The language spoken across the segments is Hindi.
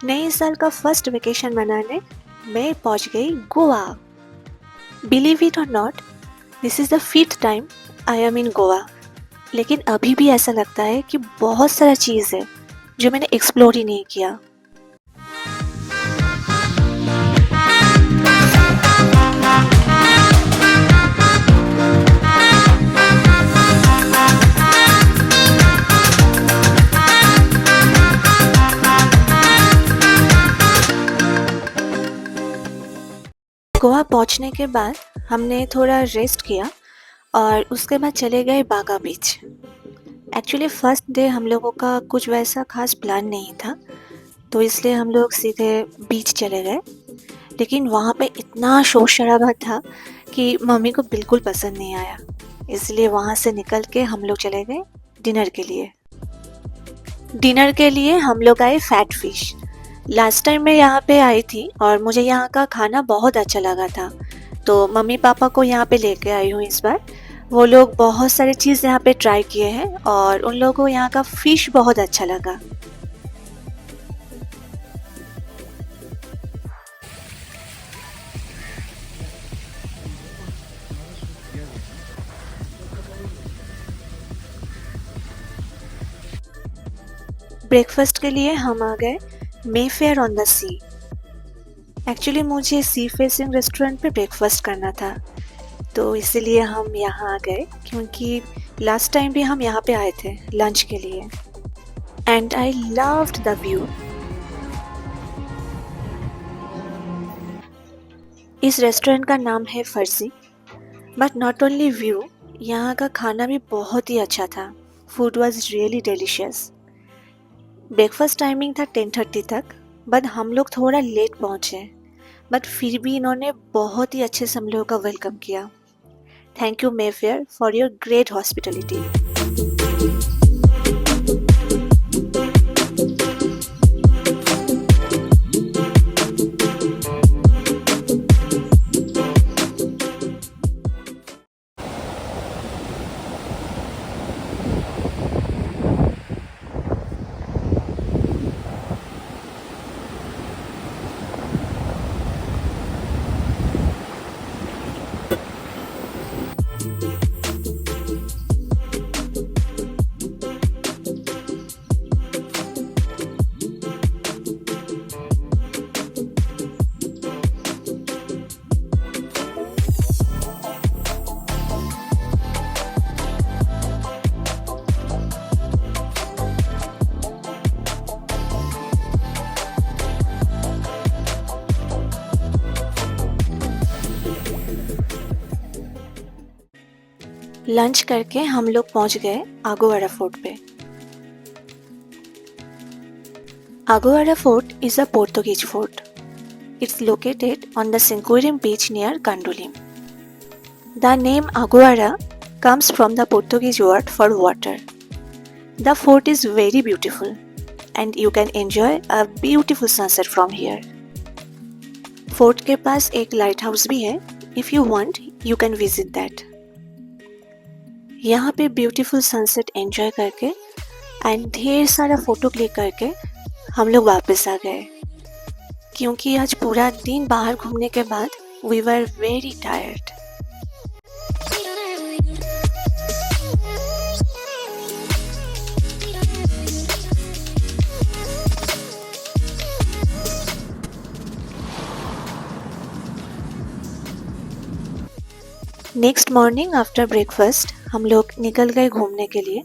नए साल का फर्स्ट वेकेशन मनाने मैं पहुंच गई गोवा। बिलीव इट और not, this is the fifth time I am in Goa. लेकिन अभी भी ऐसा लगता है कि बहुत सारा चीज़ है जो मैंने एक्सप्लोर ही नहीं किया। गोवा पहुंचने के बाद हमने थोड़ा रेस्ट किया और उसके बाद चले गए बागा बीच। एक्चुअली फर्स्ट डे हम लोगों का कुछ वैसा खास प्लान नहीं था, तो इसलिए हम लोग सीधे बीच चले गए। लेकिन वहाँ पे इतना शोर शराबा था कि मम्मी को बिल्कुल पसंद नहीं आया, इसलिए वहाँ से निकल के हम लोग चले गए डिनर के लिए। डिनर के लिए हम लोग आए फैट फिश। लास्ट टाइम मैं यहाँ पे आई थी और मुझे यहाँ का खाना बहुत अच्छा लगा था, तो मम्मी पापा को यहाँ पे लेके आई हूँ इस बार। वो लोग बहुत सारी चीज़ यहाँ पे ट्राई किए हैं और उन लोगों को यहाँ का फिश बहुत अच्छा लगा। ब्रेकफास्ट के लिए हम आ गए Mayfair on the sea. Actually मुझे सी फेसिंग रेस्टोरेंट पे ब्रेकफास्ट करना था, तो इसीलिए हम यहाँ आ गए, क्योंकि लास्ट टाइम भी हम यहाँ पे आए थे लंच के लिए। And I loved the view. इस रेस्टोरेंट का नाम है फर्जी। बट नॉट ओनली व्यू, यहाँ का खाना भी बहुत ही अच्छा था। Food was really delicious. Breakfast timing था 10:30 तक, बट हम लोग थोड़ा लेट पहुँचे। बट फिर भी इन्होंने बहुत ही अच्छे से हम लोगों का वेलकम किया। Thank you Mayfair for your great hospitality. Lunch करके हम लोग पहुंच गए आगोवाड़ा फोर्ट पे। Aguada fort is a Portuguese fort. It's located on the Sinquerim beach near Candolim. The name Aguara comes from the Portuguese word for water. The fort is very beautiful and you can enjoy a beautiful sunset from here. Fort के पास एक लाइट हाउस भी है. If you want, you can visit that. यहाँ पे ब्यूटीफुल सनसेट एंजॉय करके एंड ढेर सारा फोटो क्लिक करके हम लोग वापस आ गए, क्योंकि आज पूरा दिन बाहर घूमने के बाद we were very tired. Next morning after breakfast हम लोग निकल गए घूमने के लिए।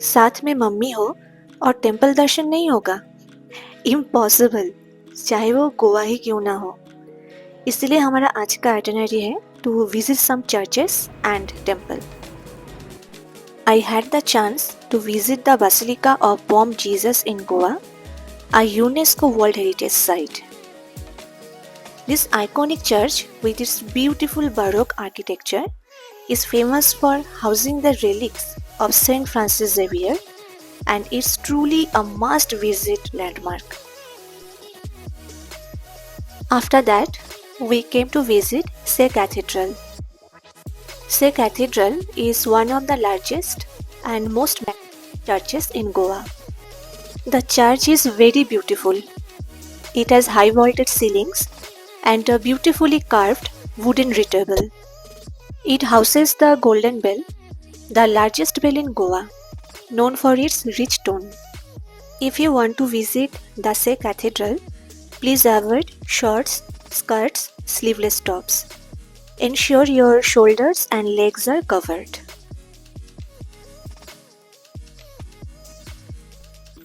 साथ में मम्मी हो और टेम्पल दर्शन नहीं होगा, इम्पॉसिबल, चाहे वो गोवा ही क्यों ना हो। इसलिए हमारा आज का आइटिनरी है to visit some churches and temple. I had the chance to visit the basilica of Bom Jesus in Goa, a UNESCO World Heritage Site. This iconic church with its beautiful Baroque architecture is famous for housing the relics of Saint Francis Xavier, and it's truly a must-visit landmark. After that, we came to visit Say Cathedral. Say Cathedral is one of the largest and most magnificent churches in Goa. The church is very beautiful. It has high vaulted ceilings and a beautifully carved wooden retrieval. It houses the Golden Bell, the largest bell in Goa, known for its rich tone. If you want to visit Dase Cathedral, please avoid shorts, skirts, sleeveless tops. Ensure your shoulders and legs are covered.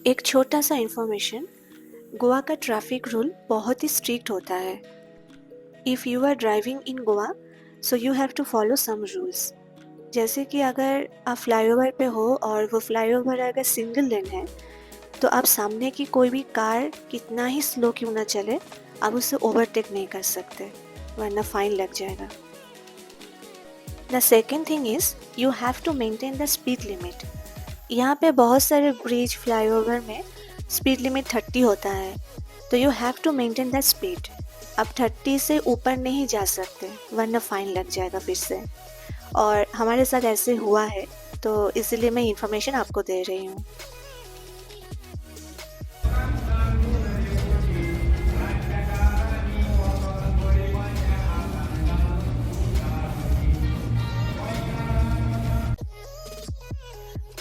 एक छोटा सा इन्फॉर्मेशन, गोवा का ट्रैफिक रूल बहुत ही स्ट्रिक्ट होता है. If you are driving in Goa so you have to follow some rules. जैसे कि अगर आप फ्लाईओवर पे हो और वो फ्लाईओवर अगर सिंगल लेन है तो आप सामने की कोई भी कार कितना ही स्लो क्यों ना चले, आप उसे ओवरटेक नहीं कर सकते, वरना फाइन लग जाएगा. The second thing is you have to maintain the speed limit. यहाँ पे बहुत सारे ब्रिज फ्लाईओवर में स्पीड लिमिट 30 होता है, तो you have to maintain the speed. आप 30 से ऊपर नहीं जा सकते, वरना फाइन लग जाएगा फिर से. और हमारे साथ ऐसे हुआ है, तो इसीलिए मैं इन्फॉर्मेशन आपको दे रही हूँ.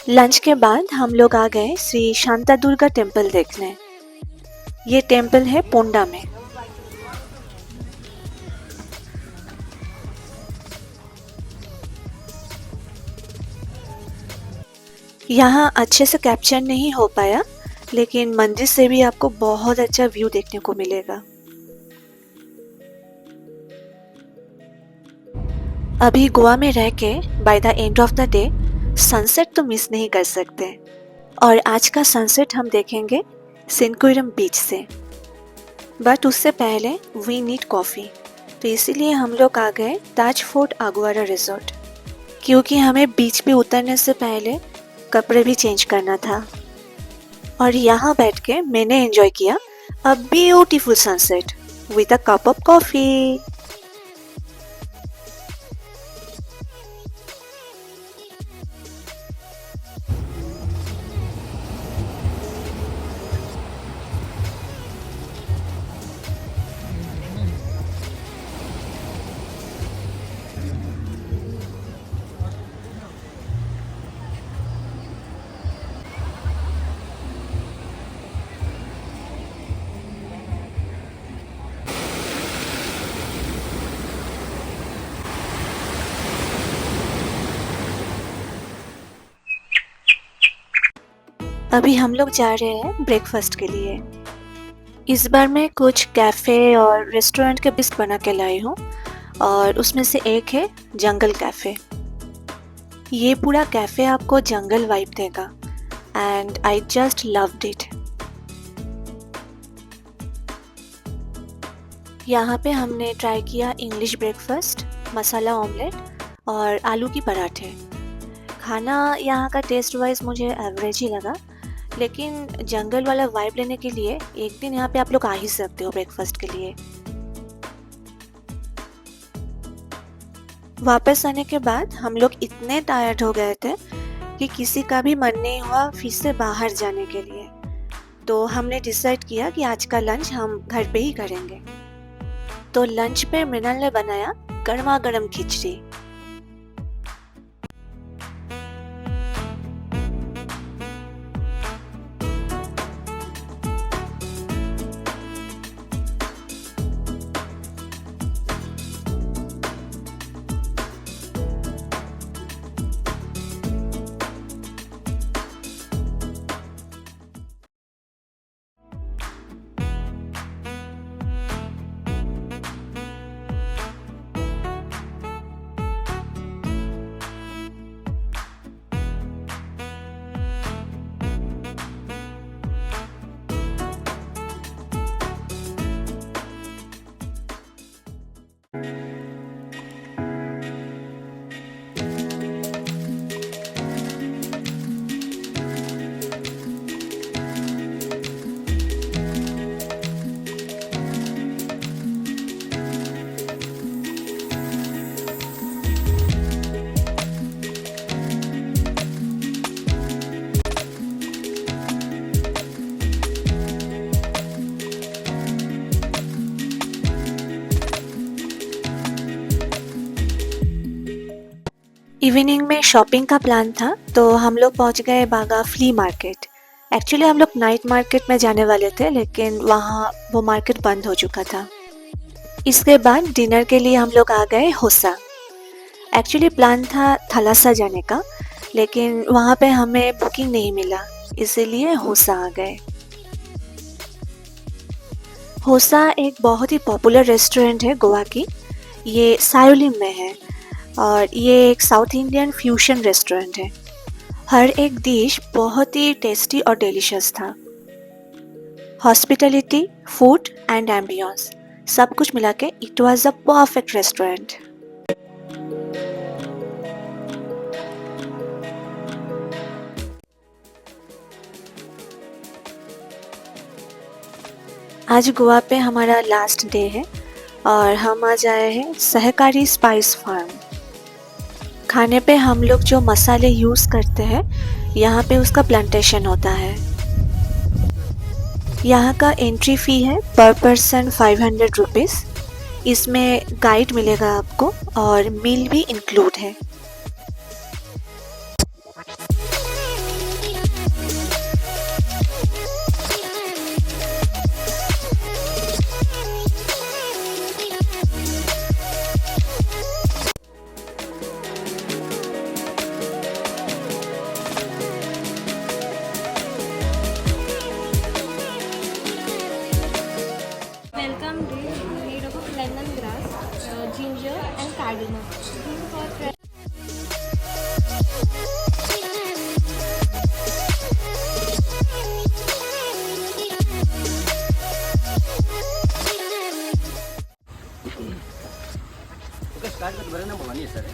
लंच के बाद हम लोग आ गए श्री शांता दुर्गा टेम्पल देखने. ये टेम्पल है पोंडा में. यहाँ अच्छे से कैप्चर नहीं हो पाया, लेकिन मंदिर से भी आपको बहुत अच्छा व्यू देखने को मिलेगा. अभी गोवा में रह के by the end of the day sunset तो मिस नहीं कर सकते. और आज का सनसेट हम देखेंगे सिनकुरम बीच से. बट उससे पहले वी नीड कॉफ़ी, तो इसीलिए हम लोग आ गए ताज फोर्ट अगुआरा रिजॉर्ट, क्योंकि हमें बीच पे उतरने से पहले कपड़े भी चेंज करना था. और यहाँ बैठ के मैंने एंजॉय किया a beautiful sunset with a cup of coffee. अभी हम लोग जा रहे हैं ब्रेकफास्ट के लिए. इस बार मैं कुछ कैफ़े और रेस्टोरेंट के लिस्ट बना के लाई हूँ, और उसमें से एक है जंगल कैफ़े. ये पूरा कैफ़े आपको जंगल वाइब देगा and I just loved it. यहाँ पे हमने ट्राई किया इंग्लिश ब्रेकफास्ट, मसाला ऑमलेट और आलू की पराठे. खाना यहाँ का टेस्ट वाइज मुझे एवरेज ही लगा, लेकिन जंगल वाला वाइब लेने के लिए एक दिन यहाँ पे आप लोग आ ही सकते हो ब्रेकफास्ट के लिए. वापस आने के बाद हम लोग इतने टायर्ड हो गए थे कि किसी का भी मन नहीं हुआ फिर से बाहर जाने के लिए. तो हमने डिसाइड किया कि आज का लंच हम घर पे ही करेंगे. तो लंच पे मृणाल ने बनाया गर्मा गर्म खिचड़ी. इवनिंग में शॉपिंग का प्लान था तो हम लोग पहुंच गए बागा फ्ली मार्केट। एक्चुअली हम लोग नाइट मार्केट में जाने वाले थे लेकिन वहाँ वो मार्केट बंद हो चुका था। इसके बाद डिनर के लिए हम लोग आ गए होसा। एक्चुअली प्लान था थलासा जाने का लेकिन वहाँ पे हमें बुकिंग नहीं मिला, इसीलिए होसा आ गए। होसा एक बहुत ही पॉपुलर रेस्टोरेंट है गोवा की। ये सायोलिम में है और ये एक साउथ इंडियन फ्यूशन रेस्टोरेंट है। हर एक डिश बहुत ही टेस्टी और डिलीशियस था। हॉस्पिटैलिटी, फूड एंड एम्बियंस सब कुछ मिला के it was a perfect restaurant. आज गोवा पे हमारा लास्ट डे है और हम आज आए हैं सहकारी स्पाइस फार्म। खाने पे हम लोग जो मसाले यूज़ करते हैं यहाँ पे उसका प्लांटेशन होता है। यहाँ का एंट्री फ़ी है पर पर्सन 500 रुपीज़। इसमें गाइड मिलेगा आपको और मील भी इंक्लूड है। Welcome dish made up of lemongrass, ginger and cardamom. Good for start में तुम्हारा नाम भवानी है सर।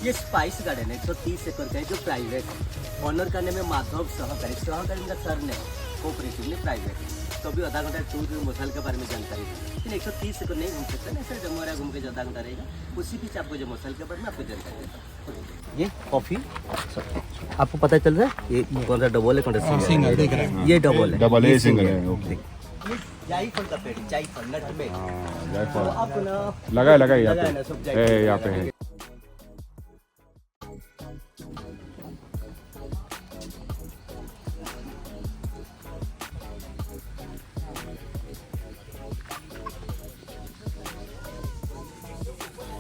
ये स्पाइस गार्डन है 130 एकड़ का है जो प्राइवेट है। ऑनर का नाम है माधव सहकारी। सहकारी का सर ने कोऑपरेटिव में प्राइवेट है। तो अभी आधा घंटा टूर मसाल के बारे में जानकारी है, लेकिन 130 एकड़ नहीं घूम सकते ना सर। जमुआ घूम के जो आधा घंटा रहेगा उसी बीच आपको जो मसाल के बारे में आपको जानकारी देता हूँ। ये कॉफ़ी आपको पता चल रहा है ये कौन सा डबल है कौन सा सिंगल है? ये डबल है, डबल है, सिंगल है। ओके, जायफल का पेड़, जायफल नट में जायफल आप ना लगाए लगाए यहाँ लगाए ना सब पे है, यहाँ पे है।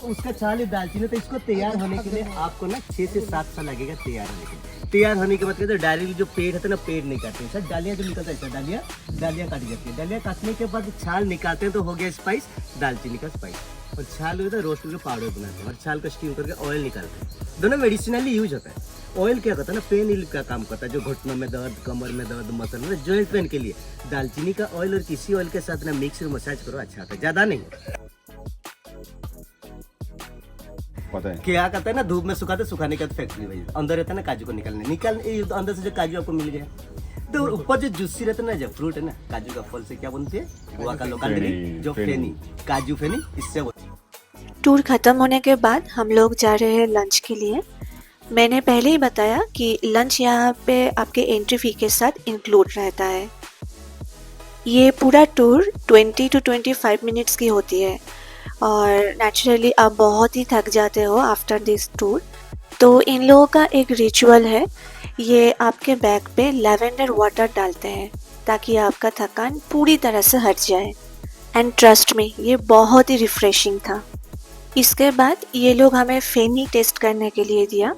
उसका छाल दालचीनी, तो इसको तैयार होने के लिए आपको ना 6 से 7 साल लगेगा तैयार होने के लिए। तैयार होने के बाद कहते हैं डायरेक्टली जो पेड़ है ना, पेड़ नहीं काटते सर, डालियाँ जो निकलता है सर, डालियाँ काटी जाती है। डालियाँ काटने के बाद छाल निकालते हैं तो हो गया स्पाइस, दालचीनी का स्पाइस। और छाल होता है रोस्ट करके पाउडर बनाते हैं और छाल का स्टीम करके ऑयल निकालते हैं। दोनों मेडिसिनली यूज होता है। ऑयल क्या करता है ना, पेन रिलीफ का काम करता है, जो घुटनों में दर्द, कमर में दर्द, मसल में, जॉइंट पेन के लिए दालचीनी का ऑयल और किसी ऑयल के साथ ना मिक्स और मसाज करो, अच्छा होता है, ज़्यादा नहीं। पता है क्या करता है ना, धूप में सुखाते, सुखाने के बाद फैक्ट्री भाई अंदर रहता है ना, काजू को निकालने अंदर से जो काजू आपको मिल गया, तो ऊपर जो जूसी रहता है ना, जो फ्रूट है ना काजू का फल से क्या बनती है, गोवा का लोकल ड्रिंक जो फेनी, काजू फेनी, इससे टूर ख़त्म होने के बाद हम लोग जा रहे हैं लंच के लिए। मैंने पहले ही बताया कि लंच यहाँ पे आपके एंट्री फ़ी के साथ इंक्लूड रहता है। ये पूरा टूर 20 to 25 मिनट्स की होती है और नेचुरली आप बहुत ही थक जाते हो आफ्टर दिस टूर। तो इन लोगों का एक रिचुअल है, ये आपके बैग पे लैवेंडर वाटर डालते हैं ताकि आपका थकान पूरी तरह से हट जाए। एंड ट्रस्ट में ये बहुत ही रिफ्रेशिंग था। इसके बाद ये लोग हमें फेनी टेस्ट करने के लिए दिया,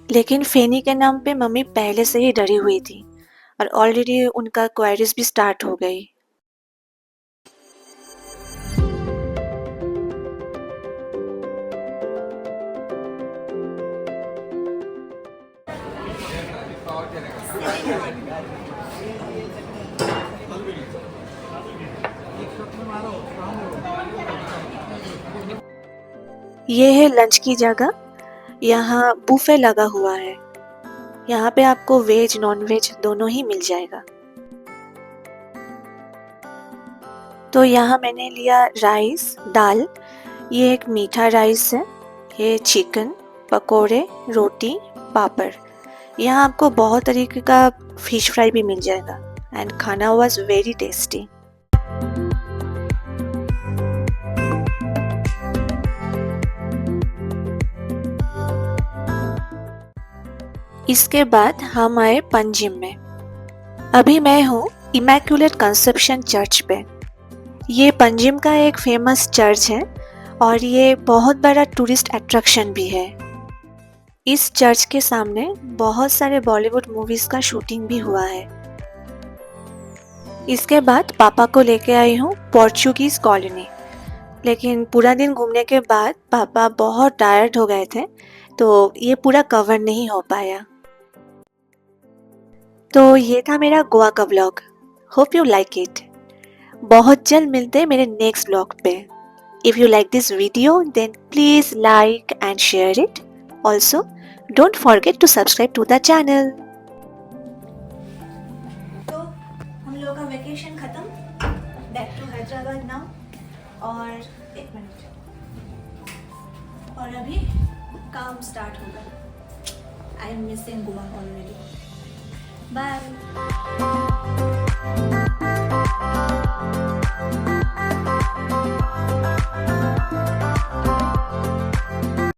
लेकिन फेनी के नाम पे मम्मी पहले से ही डरी हुई थी और ऑलरेडी उनका क्वेरीज भी स्टार्ट हो गई। ये है लंच की जगह। यहाँ बुफे लगा हुआ है। यहाँ पे आपको वेज नॉन वेज दोनों ही मिल जाएगा। तो यहाँ मैंने लिया राइस, दाल, ये एक मीठा राइस है, ये चिकन, पकोड़े, रोटी, पापड़। यहाँ आपको बहुत तरीके का फिश फ्राई भी मिल जाएगा एंड खाना वाज वेरी टेस्टी। इसके बाद हम आए पंजिम में। अभी मैं हूँ इमैक्युलेट कंसेप्शन चर्च पे। ये पंजिम का एक फेमस चर्च है और ये बहुत बड़ा टूरिस्ट अट्रैक्शन भी है। इस चर्च के सामने बहुत सारे बॉलीवुड मूवीज का शूटिंग भी हुआ है। इसके बाद पापा को लेके आई हूँ पोर्चुगीज कॉलोनी, लेकिन पूरा दिन घूमने के बाद पापा बहुत टायर्ड हो गए थे, तो ये पूरा कवर नहीं हो पाया। तो ये था मेरा गोवा का vlog. Hope you like it. बहुत जल्द मिलते हैं मेरे नेक्स्ट व्लॉग पे। If you like this video then please like and share it. Also don't forget to subscribe to the channel. तो हम लोगों का वेकेशन खत्म, बैक टू हैदराबाद नाउ। और एक मिनट, और अभी काम स्टार्ट होगा। I am missing Goa already. Bye.